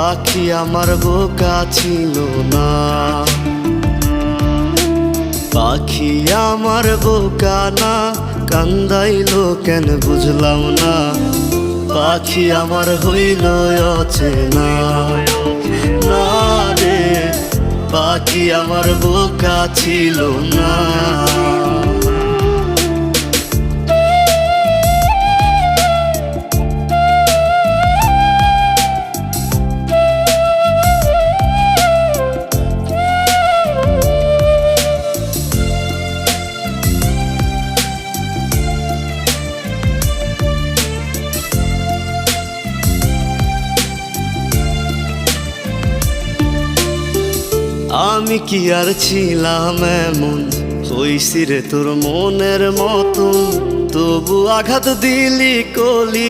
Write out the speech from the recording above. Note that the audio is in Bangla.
পাখি আমার বোকা ছিল না, পাখি আমার বোকা না, কান্দাইলো কেন বুঝলাম না। পাখি আমার হইল অচেনা, না রে পাখি আমার বোকা ছিল না। আমি কি আর ছিলাম এমন, হইছি রে তোর মনের মতন, তবু আঘাত দিলি কলি।